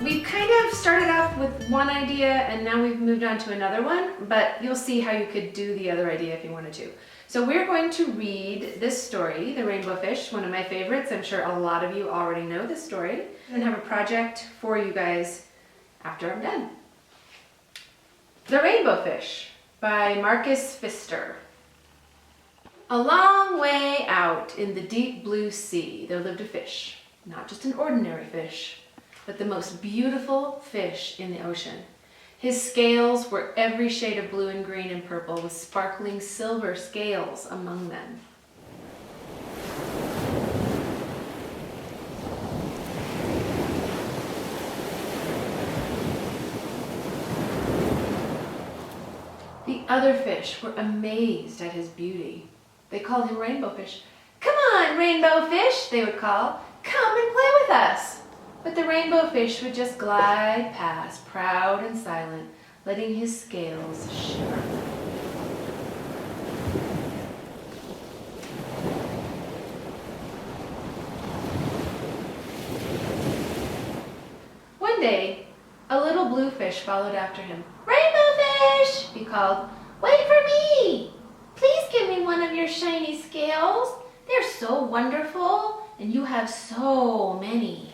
We've kind of started off with one idea and now we've moved on to another one, but you'll see how you could do the other idea if you wanted to. So we're going to read this story, The Rainbow Fish, one of my favorites. I'm sure a lot of you already know this story. I'm gonna have a project for you guys after I'm done. The Rainbow Fish by Marcus Pfister. A long way out in the deep blue sea there lived a fish, not just an ordinary fish, but the most beautiful fish in the ocean. His scales were every shade of blue and green and purple, with sparkling silver scales among them. The other fish were amazed at his beauty. They called him Rainbow Fish. "Come on, Rainbow Fish," they would call. "Come and play with us." But the Rainbow Fish would just glide past, proud and silent, letting his scales shimmer. One day, a little blue fish followed after him. "Rainbow Fish," he called, "wait for me. Please give me one of your shiny scales. They're so wonderful, and you have so many."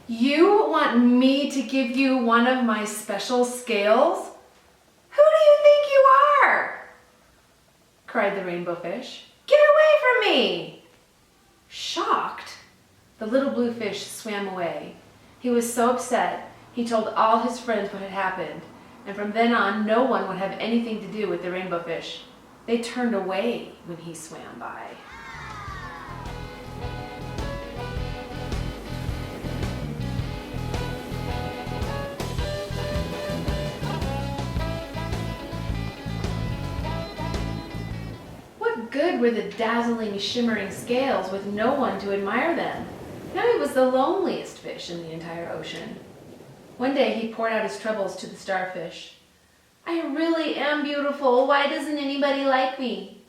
"You want me to give you one of my special scales? Who do you think you are?" cried the Rainbow Fish. "Get away from me!" Shocked, the little blue fish swam away. He was so upset, he told all his friends what had happened, and from then on, no one would have anything to do with the Rainbow Fish. They turned away when he swam by. What good were the dazzling, shimmering scales with no one to admire them? Now he was the loneliest fish in the entire ocean. One day he poured out his troubles to the starfish. "I really am beautiful. Why doesn't anybody like me?"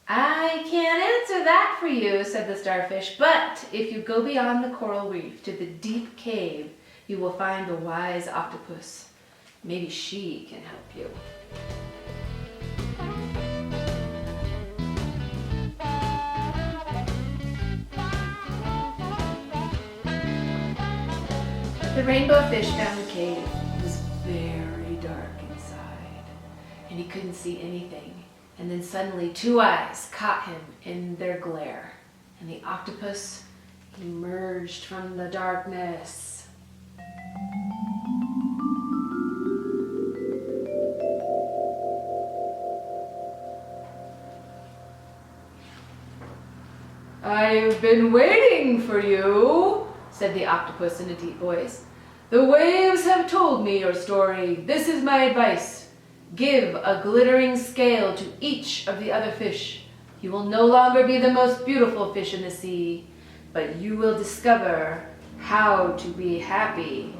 "I can't answer that for you," said the starfish, "but if you go beyond the coral reef to the deep cave, you will find the wise octopus. Maybe she can help you." The Rainbow Fish found the cave. It was very dark inside, and he couldn't see anything. And then suddenly 2 eyes caught him in their glare, and the octopus emerged from the darkness. "I've been waiting for you," said the octopus in a deep voice. "The waves have told me your story. This is my advice. Give a glittering scale to each of the other fish. You will no longer be the most beautiful fish in the sea, but you will discover how to be happy."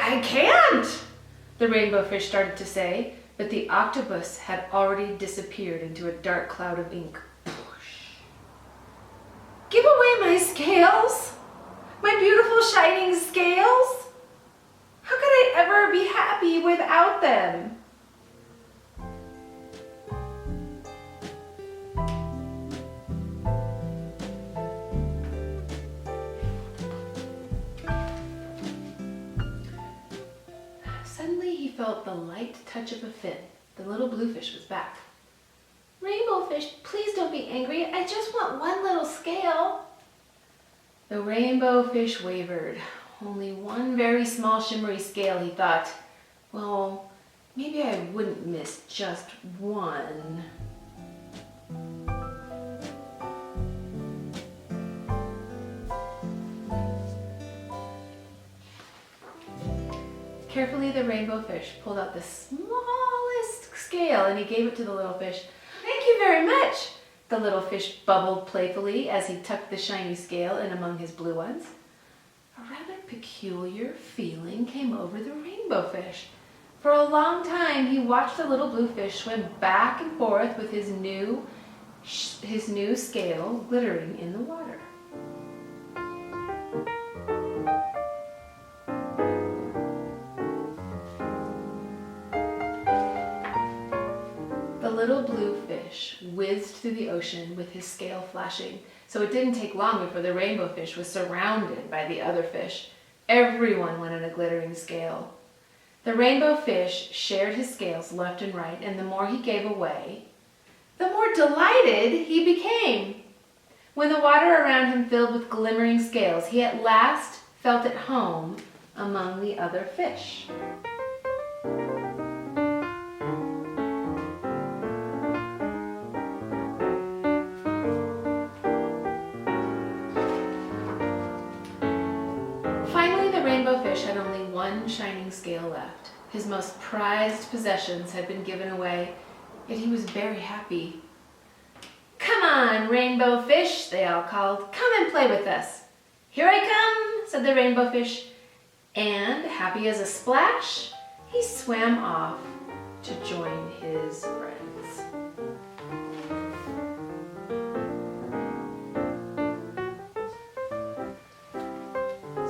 I can't!" the Rainbow Fish started to say, but the octopus had already disappeared into a dark cloud of ink. "Give away my scales? My beautiful shining scales? How could I ever be happy without them?" Suddenly he felt the light touch of a fin. The little blue fish was back. "Rainbow Fish, please don't be angry. I just want one little scale." The Rainbow Fish wavered. Only one very small shimmery scale, he thought. Well, maybe I wouldn't miss just one. Carefully, the Rainbow Fish pulled out the smallest scale scale, and he gave it to the little fish. Thank you very much, the little fish bubbled playfully as he tucked the shiny scale in among his blue ones. A rather peculiar feeling came over the rainbow fish. For a long time, he watched the little blue fish swim back and forth with his new scale glittering in the water. The little blue fish whizzed through the ocean with his scale flashing, so it didn't take long before the rainbow fish was surrounded by the other fish. Everyone wanted a glittering scale. The rainbow fish shared his scales left and right, and the more he gave away, the more delighted he became. When the water around him filled with glimmering scales, he at last felt at home among the other fish. Finally, the rainbow fish had only one shining scale left. His most prized possessions had been given away, yet he was very happy. "Come on, rainbow fish," they all called. "Come and play with us." "Here I come," said the rainbow fish, and, happy as a splash, he swam off to join his friends.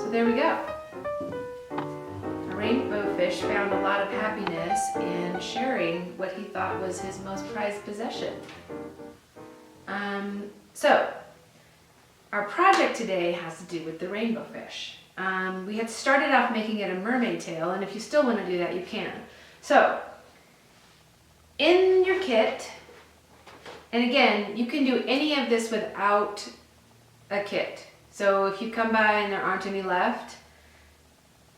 So there we go. A rainbow fish found a lot of happiness in sharing what he thought was his most prized possession. So our project today has to do with the rainbow fish. We had started off making it a mermaid tail, and if you still want to do that, you can. So in your kit, and again, you can do any of this without a kit. So if you come by and there aren't any left,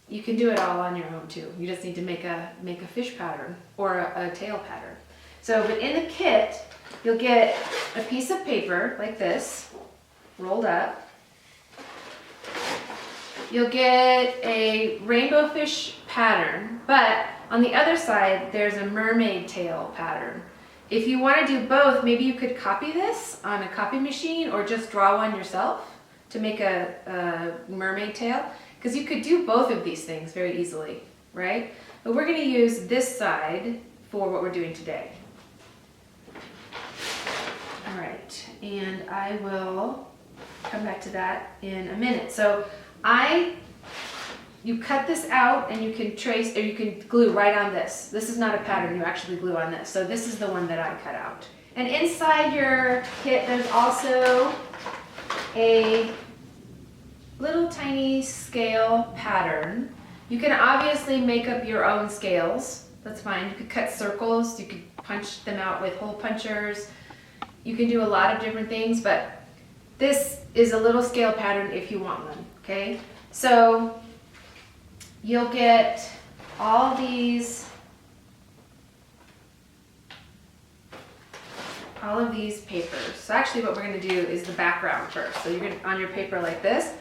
you can do it all on your own too. You just need to make a fish pattern or a tail pattern. So, but in the kit, you'll get a piece of paper like this, rolled up. You'll get a rainbow fish pattern, but on the other side, there's a mermaid tail pattern. If you want to do both, maybe you could copy this on a copy machine or just draw one yourself to make a mermaid tail, because you could do both of these things very easily, right? But we're going to use this side for what we're doing today. All right, and I will come back to that in a minute. So you cut this out and you can trace, or you can glue right on this. This is not a pattern, you actually glue on this. So this is the one that I cut out. And inside your kit, there's also a little tiny scale pattern. You can obviously make up your own scales. That's fine. You could cut circles. You could punch them out with hole punchers. You can do a lot of different things, but this is a little scale pattern if you want one, okay? So you'll get all of these papers. So actually what we're going to do is the background first. So you're going to, on your paper like this,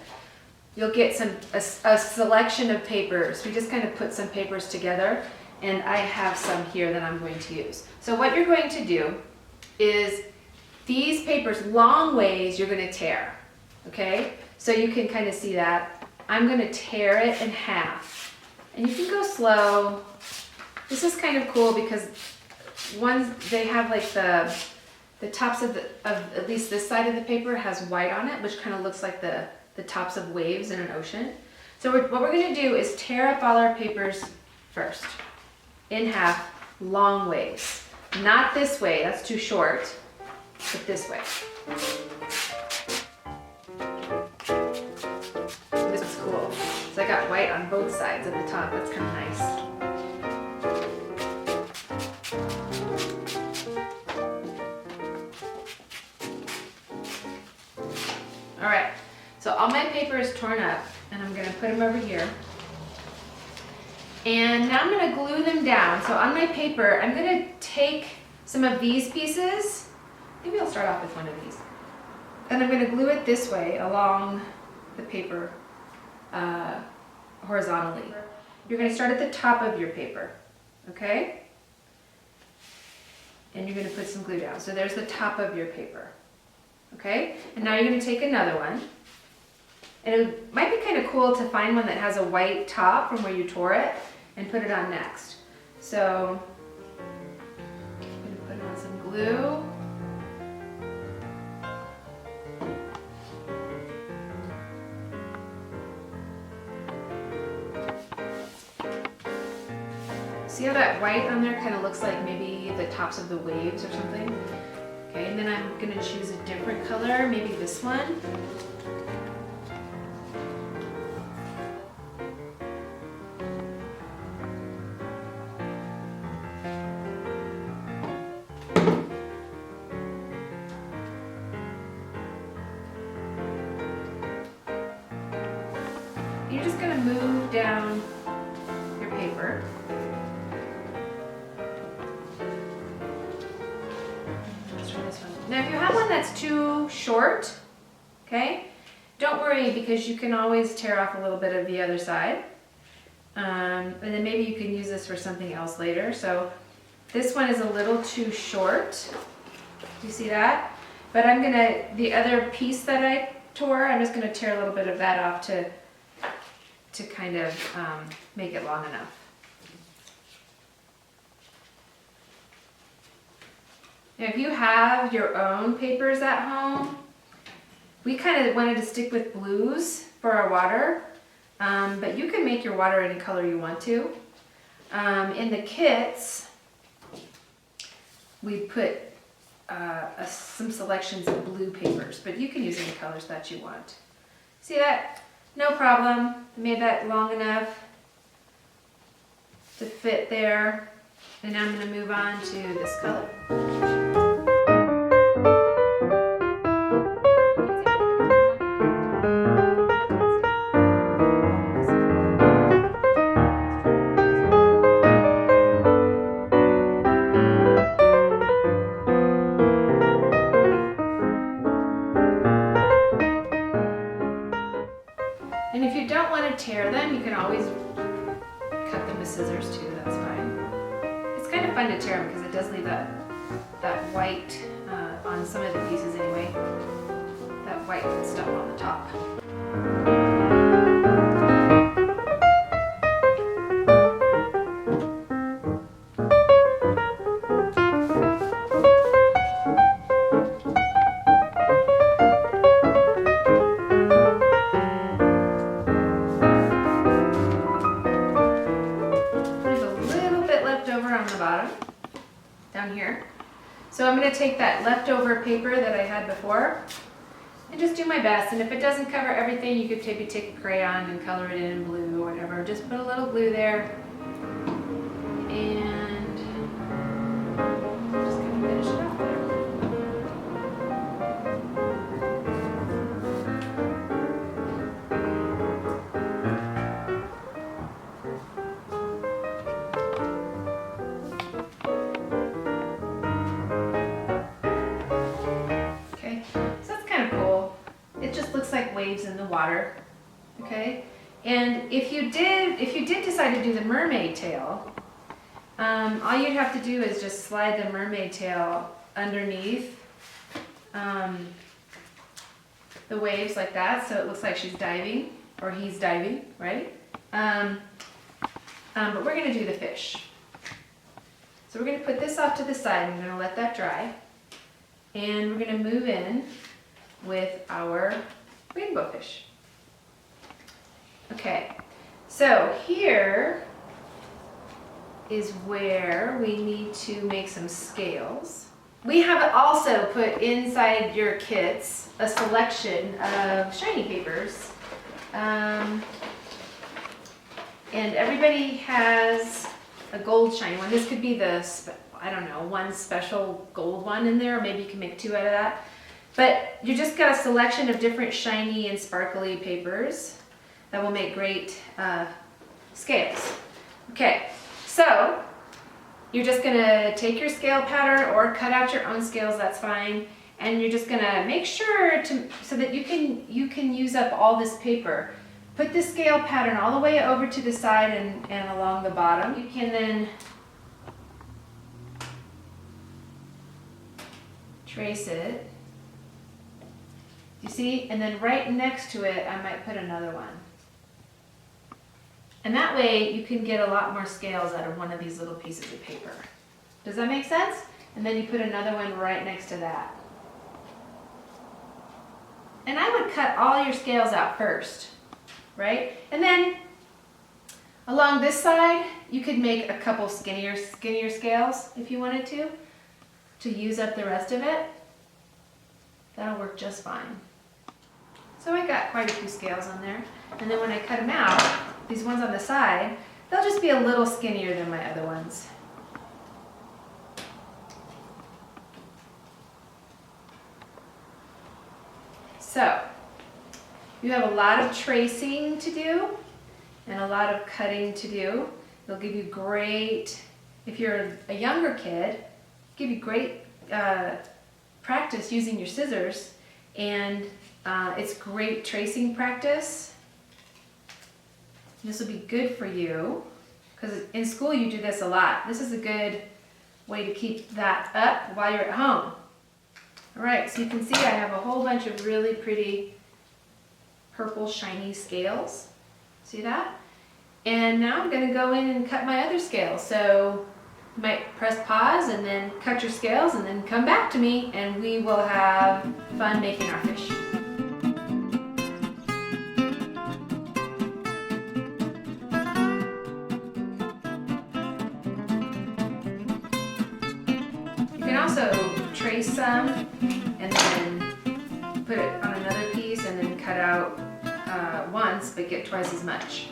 you'll get a selection of papers. We just kind of put some papers together, and I have some here that I'm going to use. So what you're going to do is these papers, long ways, you're going to tear, okay? So you can kind of see that. I'm going to tear it in half, and you can go slow. This is kind of cool because they have like the tops of at least this side of the paper has white on it, which kind of looks like the tops of waves in an ocean. So what we're going to do is tear up all our papers first, in half, long ways. Not this way, that's too short, but this way. This is cool. So I got white on both sides at the top, that's kind of nice. All right. So all my paper is torn up, and I'm going to put them over here. And now I'm going to glue them down. So on my paper, I'm going to take some of these pieces. Maybe I'll start off with one of these. And I'm going to glue it this way along the paper horizontally. You're going to start at the top of your paper, okay? and you're going to put some glue down. So there's the top of your paper. Okay, and now you're going to take another one. And it might be kind of cool to find one that has a white top from where you tore it and put it on next. So I'm going to put on some glue. See how that white on there kind of looks like maybe the tops of the waves or something? Okay, and then I'm going to choose a different color, maybe this one. You're just going to move down your paper. Now if you have one that's too short, okay, don't worry because you can always tear off a little bit of the other side. And then maybe you can use this for something else later. So this one is a little too short. Do you see that? But I'm gonna, the other piece that I tore, I'm just gonna tear a little bit of that off to kind of make it long enough. Now, if you have your own papers at home, we kind of wanted to stick with blues for our water, but you can make your water any color you want to. In the kits, we put some selections of blue papers, but you can use any colors that you want. See that? No problem. I made that long enough to fit there. And now I'm going to move on to this color. And if you don't want to tear them, you can always cut them with scissors too, that's fine. It's kind of fun to tear them because it does leave that white on some of the pieces anyway, that white stuff on the top. On the bottom, down here. So I'm going to take that leftover paper that I had before and just do my best. And if it doesn't cover everything, you could maybe take a crayon and color it in blue or whatever. Just put a little glue there and just going to finish it off there. Like waves in the water, okay? And if you did decide to do the mermaid tail, all you'd have to do is just slide the mermaid tail underneath the waves like that, so it looks like she's diving or he's diving, right? But we're going to do the fish. So we're going to put this off to the side. I'm going to let that dry, and we're going to move in with our rainbow fish. Okay, so here is where we need to make some scales. We have also put inside your kits a selection of shiny papers. And everybody has a gold shiny one. This could be the, I don't know, one special gold one in there, or maybe you can make two out of that. But you just got a selection of different shiny and sparkly papers that will make great scales. Okay, so you're just gonna take your scale pattern or cut out your own scales, that's fine. And you're just gonna make sure so that you can use up all this paper. Put the scale pattern all the way over to the side and along the bottom. You can then trace it. You see? And then right next to it, I might put another one. And that way you can get a lot more scales out of one of these little pieces of paper. Does that make sense? And then you put another one right next to that. And I would cut all your scales out first, right? And then along this side, you could make a couple skinnier scales if you wanted to use up the rest of it. That'll work just fine. So I got quite a few scales on there. And then when I cut them out, these ones on the side, they'll just be a little skinnier than my other ones. So, you have a lot of tracing to do and a lot of cutting to do. They'll give you great, if you're a younger kid, give you great practice using your scissors, and it's great tracing practice. This will be good for you because in school you do this a lot. This is a good way to keep that up while you're at home. All right, so you can see I have a whole bunch of really pretty purple shiny scales. See that? And now I'm going to go in and cut my other scales. So you might press pause and then cut your scales and then come back to me and we will have fun making our fish. You can also trace some and then put it on another piece and then cut out once but get twice as much.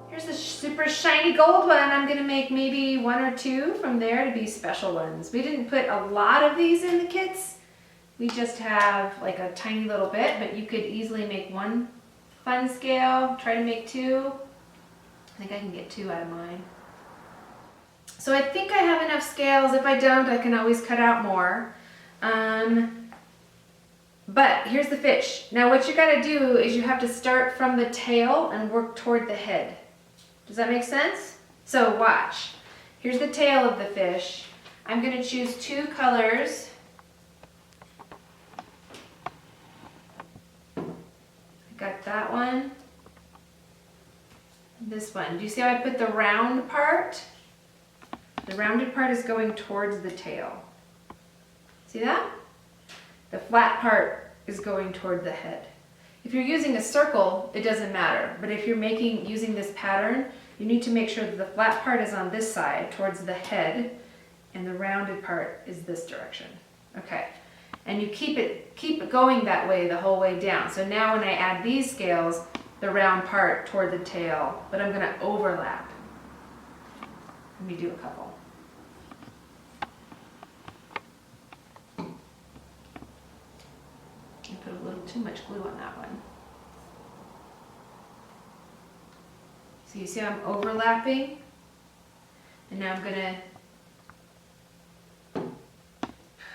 Here's a super shiny gold one. I'm going to make maybe one or two from there to be special ones. We didn't put a lot of these in the kits. We just have like a tiny little bit, but you could easily make one fun scale, try to make two. I think I can get two out of mine. So I think I have enough scales. If I don't, I can always cut out more. But here's the fish. Now what you gotta do is you have to start from the tail and work toward the head. Does that make sense? So watch. Here's the tail of the fish. I'm gonna choose two colors. I got that one. This one. Do you see how I put the round part? The rounded part is going towards the tail. See that? The flat part is going toward the head. If you're using a circle, it doesn't matter. But if you're using this pattern, you need to make sure that the flat part is on this side towards the head and the rounded part is this direction. Okay. And you keep it going that way the whole way down. So now when I add these scales, the round part toward the tail, but I'm going to overlap. Let me do a couple. I put a little too much glue on that one. So you see I'm overlapping, and now I'm going to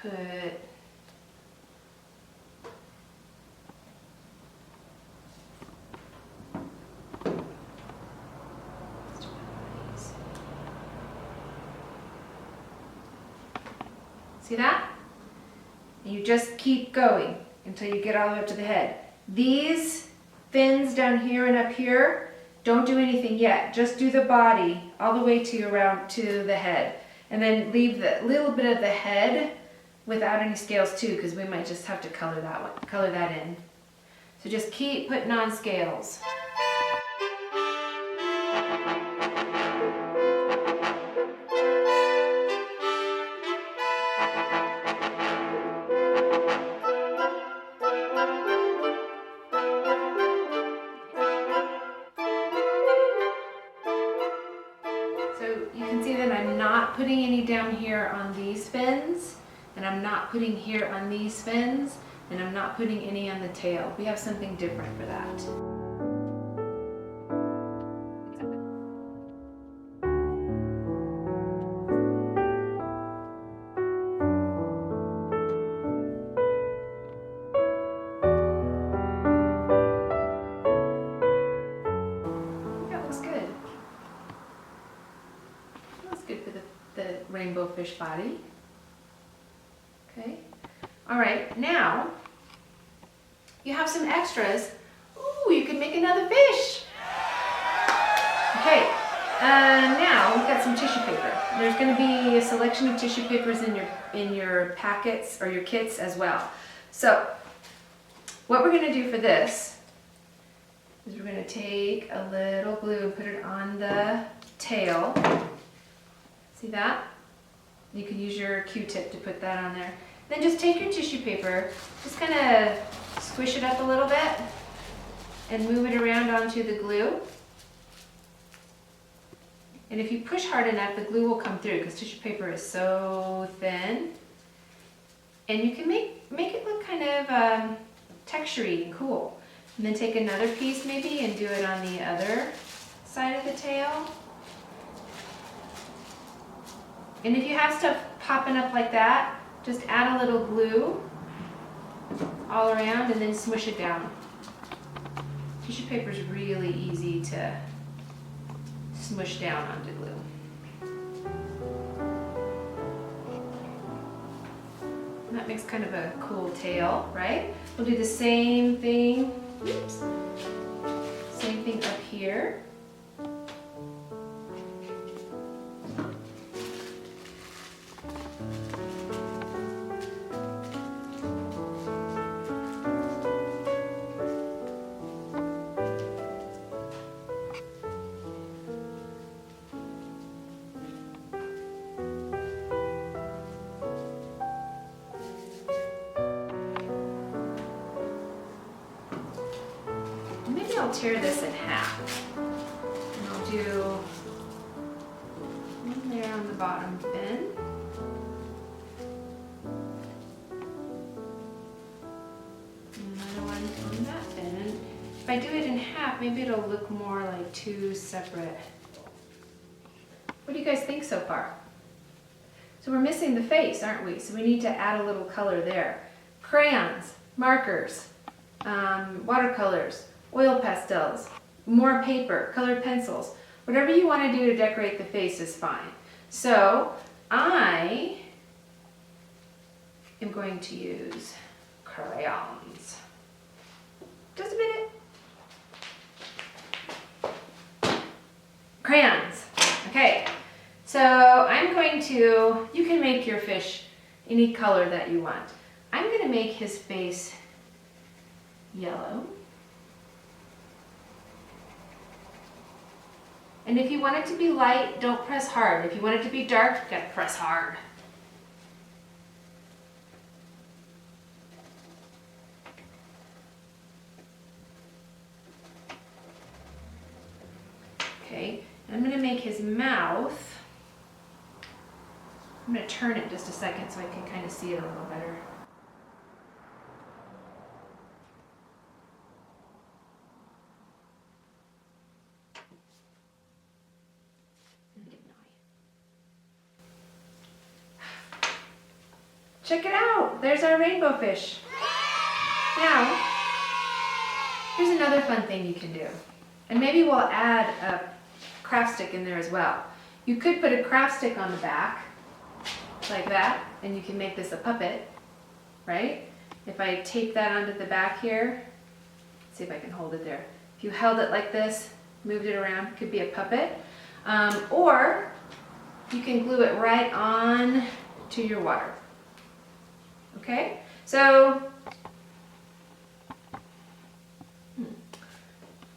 put see that? And you just keep going until you get all the way up to the head. These fins down here and up here, don't do anything yet. Just do the body all the way to around to the head. And then leave the little bit of the head without any scales too, because we might just have to color that in. So just keep putting on scales. So you can see that I'm not putting any down here on these fins, and I'm not putting here on these fins, and I'm not putting any on the tail. We have something different for that. That looks good. That's good for the rainbow fish body. Okay. All right, now you have some extras. Ooh, you can make another fish. Okay, now we've got some tissue paper. There's going to be a selection of tissue papers in your packets or your kits as well. So what we're going to do for this is we're going to take a little glue and put it on the tail. See that? You can use your Q-tip to put that on there. Then just take your tissue paper, just kind of squish it up a little bit and move it around onto the glue. And if you push hard enough, the glue will come through because tissue paper is so thin. And you can make it look kind of textury and cool. And then take another piece maybe and do it on the other side of the tail. And if you have stuff popping up like that, just add a little glue all around and then smush it down. Tissue paper is really easy to smush down onto glue. And that makes kind of a cool tail, right? We'll do the same thing, oops, same thing up here. Maybe I'll tear this in half. And I'll do one there on the bottom fin. And another one on that fin. And if I do it in half, maybe it'll look more like two separate. What do you guys think so far? So we're missing the face, aren't we? So we need to add a little color there. Crayons, markers, watercolors, oil pastels, more paper, colored pencils. Whatever you want to do to decorate the face is fine. So I am going to use crayons. Just a minute. Crayons. Okay. So I'm going to, you can make your fish any color that you want. I'm going to make his face yellow. And if you want it to be light, don't press hard. If you want it to be dark, you gotta press hard. Okay, and I'm gonna make his mouth. I'm gonna turn it just a second so I can kind of see it a little better. Check it out, there's our rainbow fish. Now, here's another fun thing you can do. And maybe we'll add a craft stick in there as well. You could put a craft stick on the back, like that, and you can make this a puppet, right? If I tape that onto the back here, Let's see if I can hold it there. If you held it like this, moved it around, it could be a puppet. Or you can glue it right on to your water. Okay? So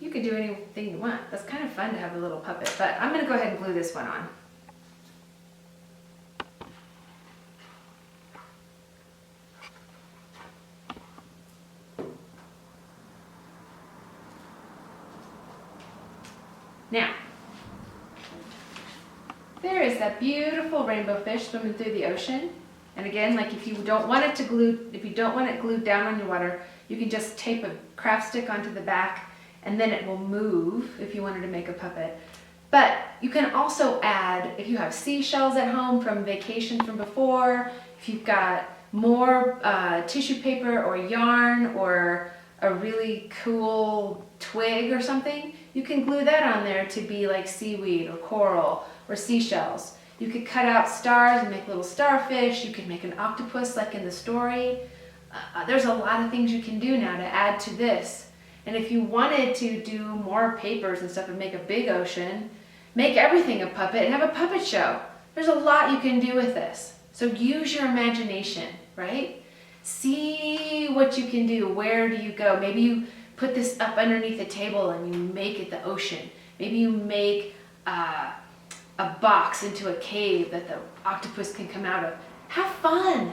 you can do anything you want. That's kind of fun to have a little puppet, but I'm gonna go ahead and glue this one on. Now, there is that beautiful rainbow fish swimming through the ocean. And again, like if you don't want it glued down on your water, you can just tape a craft stick onto the back and then it will move if you wanted to make a puppet. But you can also add, if you have seashells at home from vacation from before, if you've got more tissue paper or yarn or a really cool twig or something, you can glue that on there to be like seaweed or coral or seashells. You could cut out stars and make little starfish. You could make an octopus like in the story. There's a lot of things you can do now to add to this. And if you wanted to do more papers and stuff and make a big ocean, make everything a puppet and have a puppet show. There's a lot you can do with this. So use your imagination, right? See what you can do. Where do you go? Maybe you put this up underneath a table and you make it the ocean. Maybe you make a box into a cave that the octopus can come out of. Have fun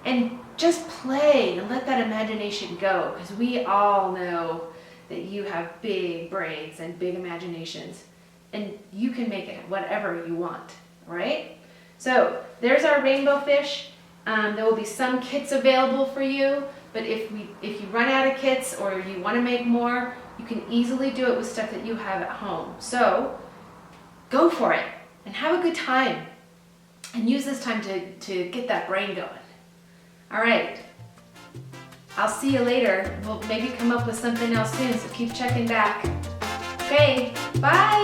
and just play and let that imagination go, because we all know that you have big brains and big imaginations and you can make it whatever you want, right? So there's our rainbow fish. There will be some kits available for you, but if you run out of kits or you want to make more, you can easily do it with stuff that you have at home. So go for it and have a good time and use this time to get that brain going. All right, I'll see you later. We'll maybe come up with something else soon, so keep checking back. Okay, bye.